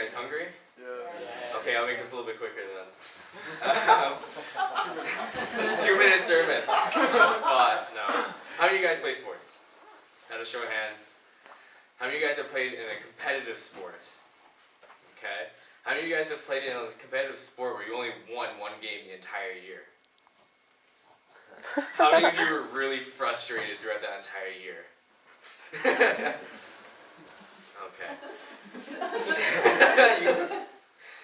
guys hungry? Yeah. Okay, I'll make this a little bit quicker then. 2-minute sermon. Spot. No. How do you guys play sports? Out of show of hands. How many of you guys have played in a competitive sport? Okay. How many of you guys have played in a competitive sport where you only won one game the entire year? How many of you were really frustrated throughout that entire year? Okay.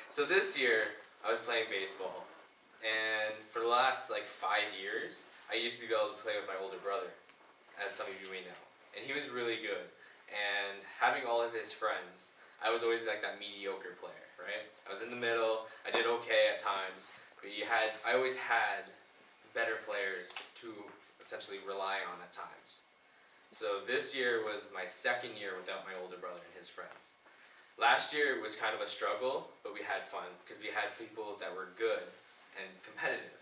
So this year, I was playing baseball. And for the last 5 years, I used to be able to play with my older brother, as some of you may know. And he was really good. And having all of his friends, I was always like that mediocre player, right? I was in the middle, I did okay at times, but I always had better players to essentially rely on at times. So this year was my second year without my older brother and his friends. Last year was kind of a struggle, but we had fun because we had people that were good and competitive.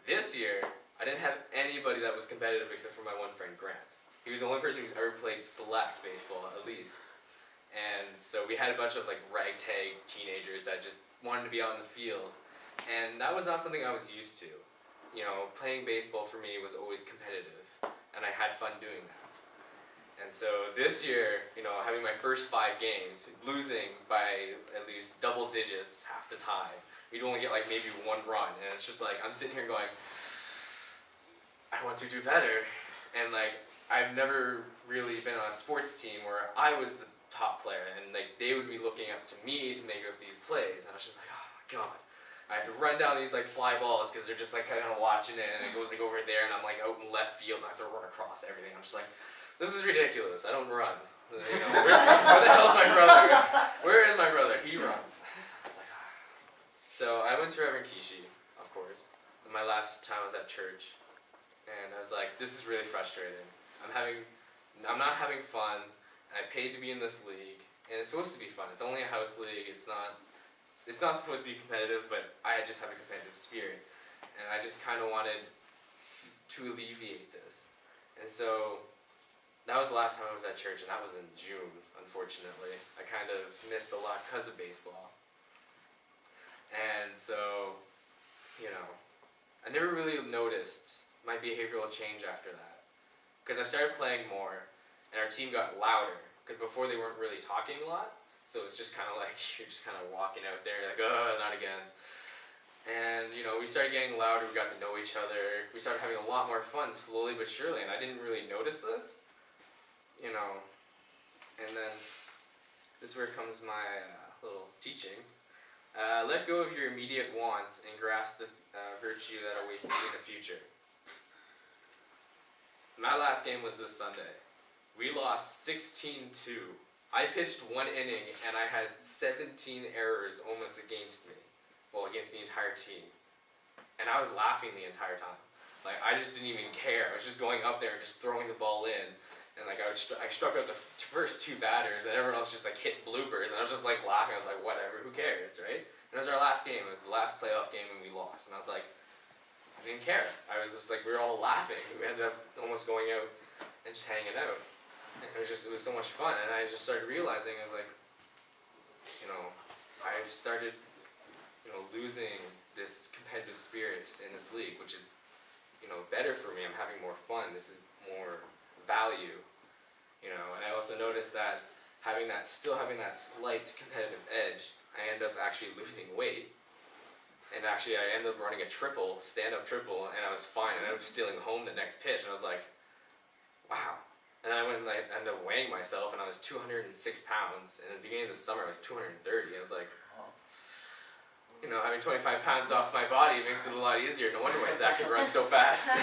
This year, I didn't have anybody that was competitive except for my one friend, Grant. He was the only person who's ever played select baseball, at least. And so we had a bunch of ragtag teenagers that just wanted to be out in the field. And that was not something I was used to. You know, playing baseball for me was always competitive, and I had fun doing that. And so this year, having my first 5 games, losing by at least double digits half the time, we'd only get maybe 1 run, and it's just I'm sitting here going, I want to do better. And I've never really been on a sports team where I was the top player, and they would be looking up to me to make up these plays, and I was just like, oh my god. I have to run down these fly balls because they're just kind of watching it, and it goes over there, and I'm out in left field, and I have to run across everything. I'm just this is ridiculous. I don't run. Where the hell's my brother? Where is my brother? He runs. I was So I went to Reverend Kishi, of course. My last time I was at church, and I was this is really frustrating. I'm not having fun. I paid to be in this league, and it's supposed to be fun. It's only a house league. It's not supposed to be competitive, but I just have a competitive spirit, and I just kind of wanted to alleviate this. And so that was the last time I was at church, and that was in June, unfortunately. I kind of missed a lot because of baseball. And so, I never really noticed my behavioral change after that. Because I started playing more, and our team got louder, because before they weren't really talking a lot. So it's just kind of you're just kind of walking out there, oh, not again. And, we started getting louder, we got to know each other, we started having a lot more fun, slowly but surely, and I didn't really notice this, And then, this is where comes my little teaching. Let go of your immediate wants and grasp the virtue that awaits you in the future. My last game was this Sunday. We lost 16-2. I pitched 1 inning, and I had 17 errors almost against me. Well, against the entire team. And I was laughing the entire time. I just didn't even care. I was just going up there and just throwing the ball in. And I struck out the first 2 batters, and everyone else just hit bloopers. And I was just laughing. I was whatever, who cares, right? And it was our last game. It was the last playoff game, and we lost. And I was I didn't care. I was just we were all laughing. We ended up almost going out and just hanging out. And it was so much fun, and I just started realizing, I was I've started, losing this competitive spirit in this league, which is, better for me. I'm having more fun. This is more value, and I also noticed that still having that slight competitive edge, I end up actually losing weight, and actually I ended up running a stand-up triple, and I was fine. I ended up stealing home the next pitch, and I was wow. And I went and I ended up weighing myself, and I was 206 pounds. And at the beginning of the summer, I was 230. I was having 25 pounds off my body makes it a lot easier. No wonder why Zach could run so fast.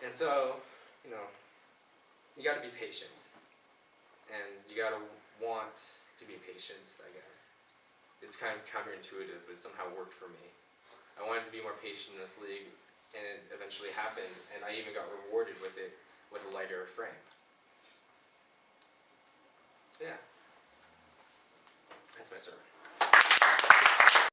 And so, you gotta be patient. And you gotta want to be patient, I guess. It's kind of counterintuitive, but it somehow worked for me. I wanted to be more patient in this league, and it eventually happened, and I even got rewarded with it. With a lighter frame. Yeah. That's my sermon.